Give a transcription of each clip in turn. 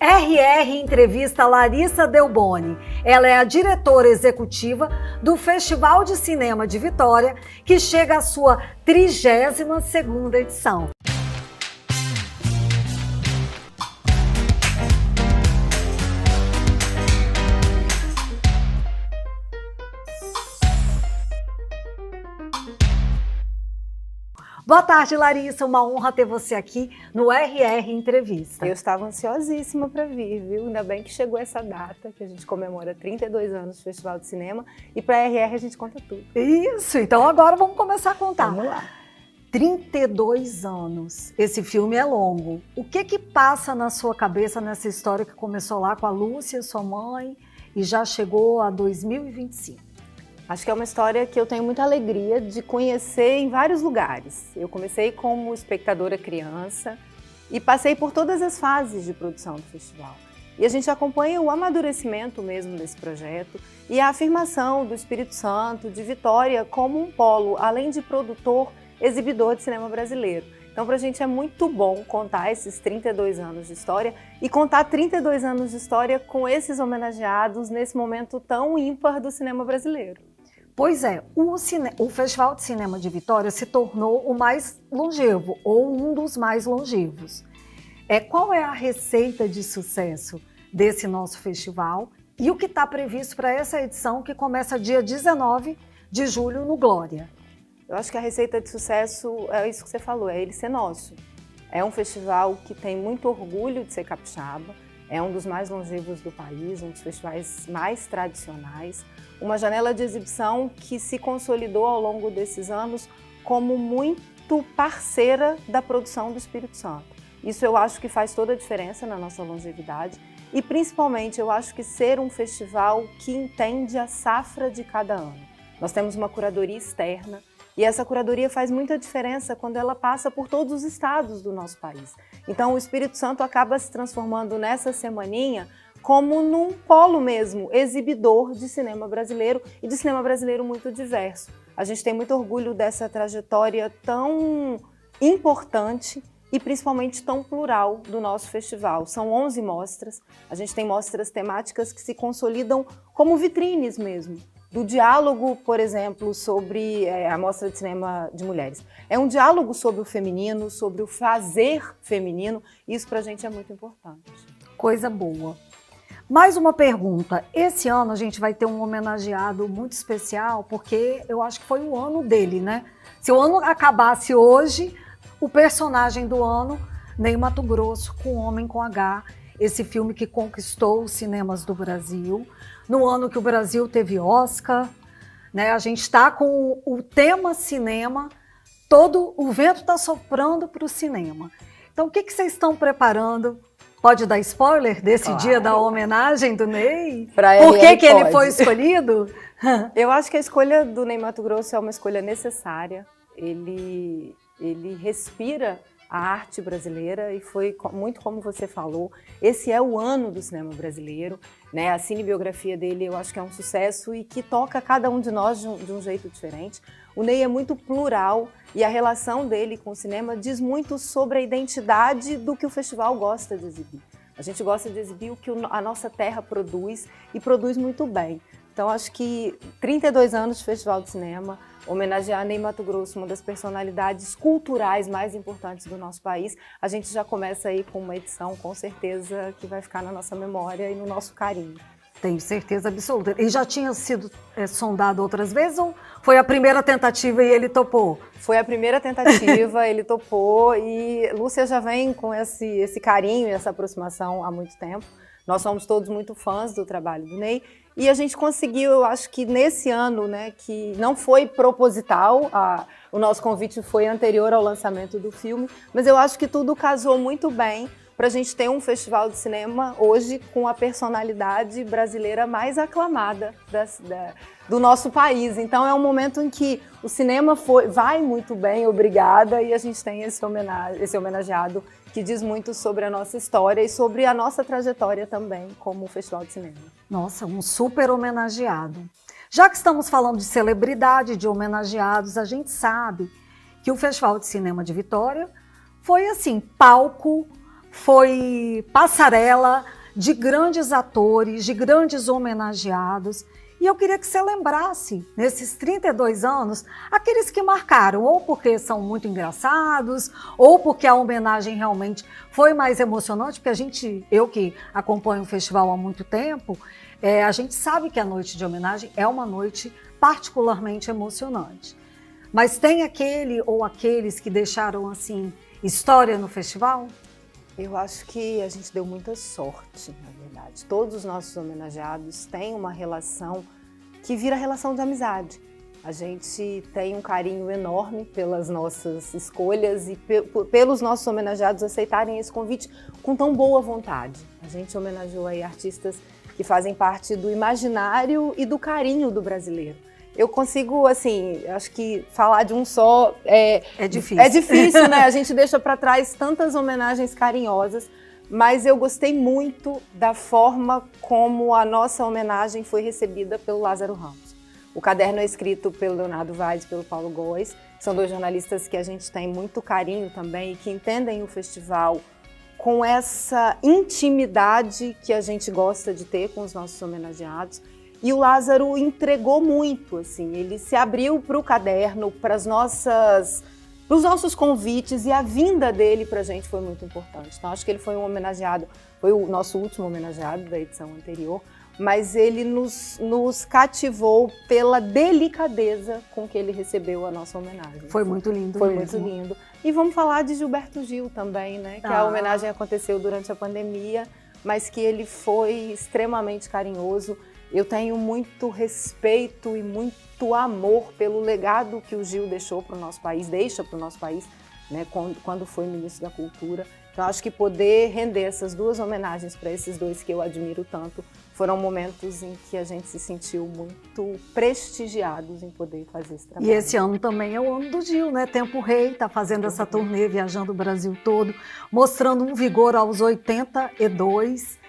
RR entrevista Larissa Delboni. Ela é a diretora executiva do Festival de Cinema de Vitória, que chega à sua 32ª edição. Boa tarde, Larissa. Uma honra ter você aqui no RR Entrevista. Eu estava ansiosíssima para vir, viu? Ainda bem que chegou essa data, que a gente comemora 32 anos do Festival de Cinema, e para a RR a gente conta tudo. Isso, então agora vamos começar a contar. Vamos lá. 32 anos. Esse filme é longo. O que passa na sua cabeça nessa história que começou lá com a Lúcia, sua mãe, e já chegou a 2025? Acho que é uma história que eu tenho muita alegria de conhecer em vários lugares. Eu comecei como espectadora criança e passei por todas as fases de produção do festival. E a gente acompanha o amadurecimento mesmo desse projeto e a afirmação do Espírito Santo, de Vitória, como um polo, além de produtor, exibidor de cinema brasileiro. Então, para a gente é muito bom contar esses 32 anos de história e contar 32 anos de história com esses homenageados nesse momento tão ímpar do cinema brasileiro. Pois é, o Festival de Cinema de Vitória se tornou o mais longevo, ou um dos mais longevos. Qual é a receita de sucesso desse nosso festival e o que está previsto para essa edição que começa dia 19 de julho no Glória? Eu acho que a receita de sucesso é isso que você falou, é ele ser nosso. É um festival que tem muito orgulho de ser capixaba, é um dos mais longevos do país, um dos festivais mais tradicionais, uma janela de exibição que se consolidou ao longo desses anos como muito parceira da produção do Espírito Santo. Isso eu acho que faz toda a diferença na nossa longevidade e principalmente eu acho que ser um festival que entende a safra de cada ano. Nós temos uma curadoria externa e essa curadoria faz muita diferença quando ela passa por todos os estados do nosso país. Então o Espírito Santo acaba se transformando nessa semaninha como num polo mesmo, exibidor de cinema brasileiro e de cinema brasileiro muito diverso. A gente tem muito orgulho dessa trajetória tão importante e principalmente tão plural do nosso festival. São 11 mostras, a gente tem mostras temáticas que se consolidam como vitrines mesmo. Do diálogo, por exemplo, sobre a Mostra de Cinema de Mulheres. É um diálogo sobre o feminino, sobre o fazer feminino, e isso pra gente é muito importante. Coisa boa. Mais uma pergunta. Esse ano a gente vai ter um homenageado muito especial, porque eu acho que foi o ano dele, né? Se o ano acabasse hoje, o personagem do ano, Ney Matogrosso, com Homem com H, esse filme que conquistou os cinemas do Brasil, no ano que o Brasil teve Oscar, né? A gente está com o tema cinema, todo o vento está soprando para o cinema. Então, o que vocês estão preparando? Pode dar spoiler desse dia da homenagem do Ney? Por que ele foi escolhido? Eu acho que a escolha do Ney Matogrosso é uma escolha necessária. Ele respira a arte brasileira e foi muito como você falou, esse é o ano do cinema brasileiro, né? A cinebiografia dele eu acho que é um sucesso e que toca cada um de nós de um jeito diferente. O Ney é muito plural e a relação dele com o cinema diz muito sobre a identidade do que o festival gosta de exibir. A gente gosta de exibir o que a nossa terra produz e produz muito bem. Então acho que 32 anos de Festival de Cinema, homenagear Ney Matogrosso, uma das personalidades culturais mais importantes do nosso país, a gente já começa aí com uma edição, com certeza, que vai ficar na nossa memória e no nosso carinho. Tenho certeza absoluta. E já tinha sido sondado outras vezes ou foi a primeira tentativa e ele topou? Foi a primeira tentativa, ele topou e Lúcia já vem com esse carinho e essa aproximação há muito tempo. Nós somos todos muito fãs do trabalho do Ney. E a gente conseguiu, eu acho que nesse ano, né, que não foi proposital, o nosso convite foi anterior ao lançamento do filme, mas eu acho que tudo casou muito bem para a gente ter um festival de cinema hoje com a personalidade brasileira mais aclamada do nosso país. Então é um momento em que o cinema vai muito bem, obrigada, e a gente tem esse homenageado que diz muito sobre a nossa história e sobre a nossa trajetória também como festival de cinema. Nossa, um super homenageado. Já que estamos falando de celebridade, de homenageados, a gente sabe que o Festival de Cinema de Vitória foi assim, palco foi passarela de grandes atores, de grandes homenageados. E eu queria que você lembrasse, nesses 32 anos, aqueles que marcaram, ou porque são muito engraçados, ou porque a homenagem realmente foi mais emocionante, porque eu que acompanho o festival há muito tempo, a gente sabe que a noite de homenagem é uma noite particularmente emocionante. Mas tem aquele ou aqueles que deixaram, assim, história no festival? Eu acho que a gente deu muita sorte, na verdade. Todos os nossos homenageados têm uma relação que vira relação de amizade. A gente tem um carinho enorme pelas nossas escolhas e pelos nossos homenageados aceitarem esse convite com tão boa vontade. A gente homenageou aí artistas que fazem parte do imaginário e do carinho do brasileiro. Eu consigo, assim, acho que falar de um só é difícil. É difícil, né? A gente deixa para trás tantas homenagens carinhosas, mas eu gostei muito da forma como a nossa homenagem foi recebida pelo Lázaro Ramos. O caderno é escrito pelo Leonardo Vaz e pelo Paulo Góes, são dois jornalistas que a gente tem muito carinho também e que entendem o festival com essa intimidade que a gente gosta de ter com os nossos homenageados. E o Lázaro entregou muito, assim, ele se abriu para o caderno, para os nossos convites, e a vinda dele para a gente foi muito importante. Então, acho que ele foi um homenageado, foi o nosso último homenageado da edição anterior, mas ele nos cativou pela delicadeza com que ele recebeu a nossa homenagem. Foi muito lindo Foi mesmo. muito lindo. E vamos falar de Gilberto Gil também, né? Que a homenagem aconteceu durante a pandemia, mas que ele foi extremamente carinhoso. Eu tenho muito respeito e muito amor pelo legado que o Gil deixou para o nosso país, deixa para o nosso país, né, quando foi ministro da Cultura. Então, acho que poder render essas duas homenagens para esses dois que eu admiro tanto foram momentos em que a gente se sentiu muito prestigiados em poder fazer esse trabalho. E esse ano também é o ano do Gil, né? Tempo Rei está fazendo essa turnê, viajando o Brasil todo, mostrando um vigor aos 82.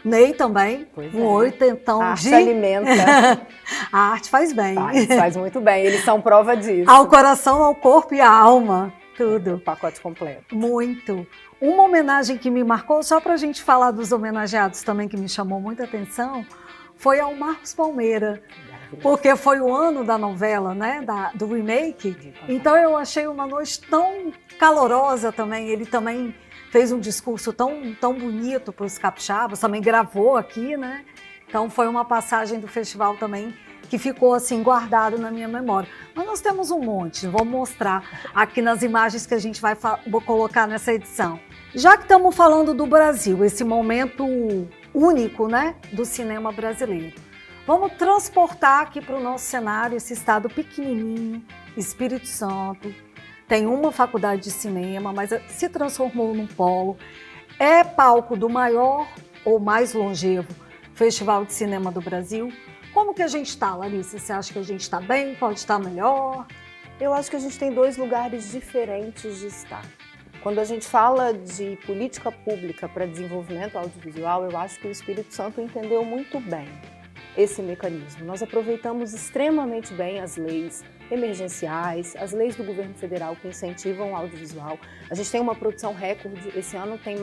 Ney também, um 80. A arte alimenta. A arte faz bem. Faz muito bem, eles são prova disso. Ao coração, ao corpo e à alma, tudo. O pacote completo. Muito. Uma homenagem que me marcou, só para a gente falar dos homenageados também, que me chamou muita atenção, foi ao Marcos Palmeira, porque foi o ano da novela, né, do remake. Então eu achei uma noite tão calorosa também, ele também fez um discurso tão bonito para os capixabas, também gravou aqui, né? Então foi uma passagem do festival também que ficou assim guardado na minha memória. Mas nós temos um monte, vou mostrar aqui nas imagens que a gente vou colocar nessa edição. Já que estamos falando do Brasil, esse momento único, né, do cinema brasileiro, vamos transportar aqui para o nosso cenário esse estado pequenininho, Espírito Santo. Tem uma faculdade de cinema, mas se transformou num polo. É palco do maior ou mais longevo Festival de Cinema do Brasil. Como que a gente está, Larissa? Você acha que a gente está bem? Pode estar melhor? Eu acho que a gente tem dois lugares diferentes de estar. Quando a gente fala de política pública para desenvolvimento audiovisual, eu acho que o Espírito Santo entendeu muito bem esse mecanismo. Nós aproveitamos extremamente bem as leis emergenciais, as leis do governo federal que incentivam o audiovisual. A gente tem uma produção recorde, esse ano tem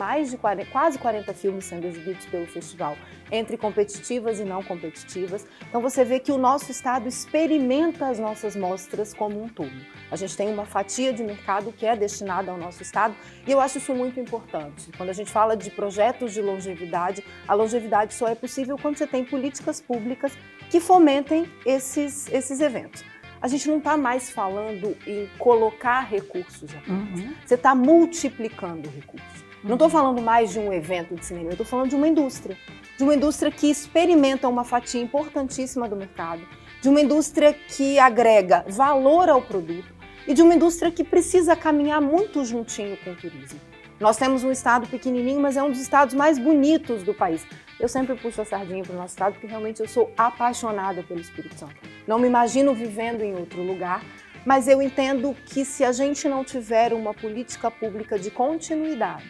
quase 40 filmes sendo exibidos pelo festival, entre competitivas e não competitivas. Então você vê que o nosso estado experimenta as nossas mostras como um todo. A gente tem uma fatia de mercado que é destinada ao nosso estado e eu acho isso muito importante. Quando a gente fala de projetos de longevidade, a longevidade só é possível quando você tem políticas públicas que fomentem esses eventos. A gente não está mais falando em colocar recursos apenas. Você está multiplicando recursos. Não estou falando mais de um evento de cinema, eu estou falando de uma indústria que experimenta uma fatia importantíssima do mercado, de uma indústria que agrega valor ao produto e de uma indústria que precisa caminhar muito juntinho com o turismo. Nós temos um estado pequenininho, mas é um dos estados mais bonitos do país. Eu sempre puxo a sardinha para o nosso estado, porque realmente eu sou apaixonada pelo Espírito Santo. Não me imagino vivendo em outro lugar, mas eu entendo que se a gente não tiver uma política pública de continuidade,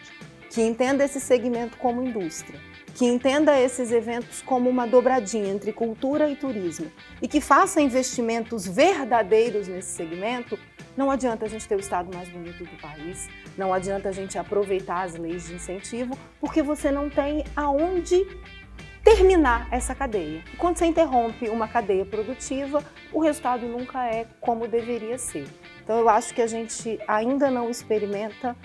que entenda esse segmento como indústria, que entenda esses eventos como uma dobradinha entre cultura e turismo e que faça investimentos verdadeiros nesse segmento, Não adianta a gente ter o estado mais bonito do país, não adianta a gente aproveitar as leis de incentivo, porque você não tem aonde terminar essa cadeia. E quando você interrompe uma cadeia produtiva, o resultado nunca é como deveria ser. Então eu acho que a gente ainda não experimenta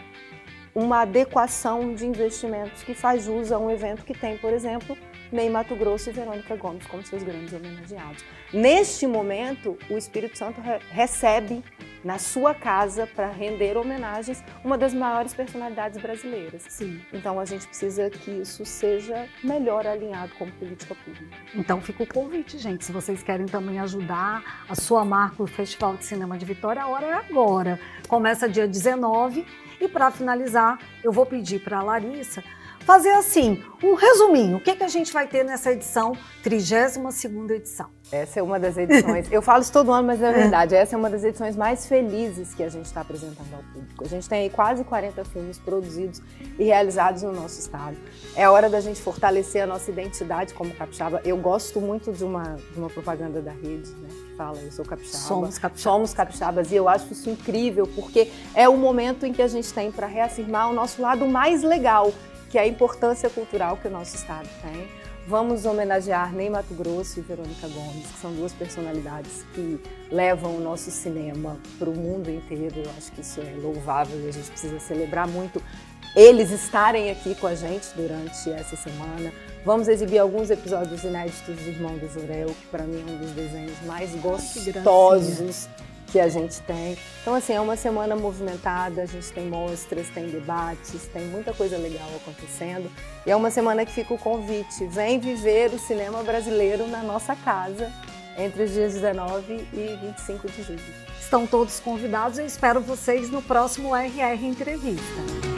uma adequação de investimentos que faz jus a um evento que tem, por exemplo, Ney Matogrosso e Verônica Gomes como seus grandes homenageados. Neste momento, o Espírito Santo recebe na sua casa, para render homenagens, uma das maiores personalidades brasileiras. Sim. Então a gente precisa que isso seja melhor alinhado como política pública. Então fica o convite, gente. Se vocês querem também ajudar a sua marca, o Festival de Cinema de Vitória, a hora é agora. Começa dia 19 e, para finalizar, eu vou pedir para a Larissa fazer assim, um resuminho. O que a gente vai ter nessa edição, 32ª edição? Essa é uma das edições, eu falo isso todo ano, mas é verdade, essa é uma das edições mais felizes que a gente está apresentando ao público. A gente tem aí quase 40 filmes produzidos e realizados no nosso estado. É hora da gente fortalecer a nossa identidade como capixaba. Eu gosto muito de uma propaganda da rede, né, que fala, eu sou capixaba. Somos capixabas, e eu acho isso incrível, porque é o momento em que a gente tem para reafirmar o nosso lado mais legal, que é a importância cultural que o nosso estado tem. Vamos homenagear Ney Matogrosso e Verônica Gomes, que são duas personalidades que levam o nosso cinema para o mundo inteiro. Eu acho que isso é louvável e a gente precisa celebrar muito eles estarem aqui com a gente durante essa semana. Vamos exibir alguns episódios inéditos de Irmão do Jorel, que para mim é um dos desenhos mais gostosos que a gente tem. Então, assim, é uma semana movimentada, a gente tem mostras, tem debates, tem muita coisa legal acontecendo. E é uma semana que fica o convite, vem viver o cinema brasileiro na nossa casa, entre os dias 19 e 25 de julho. Estão todos convidados, eu espero vocês no próximo RR Entrevista.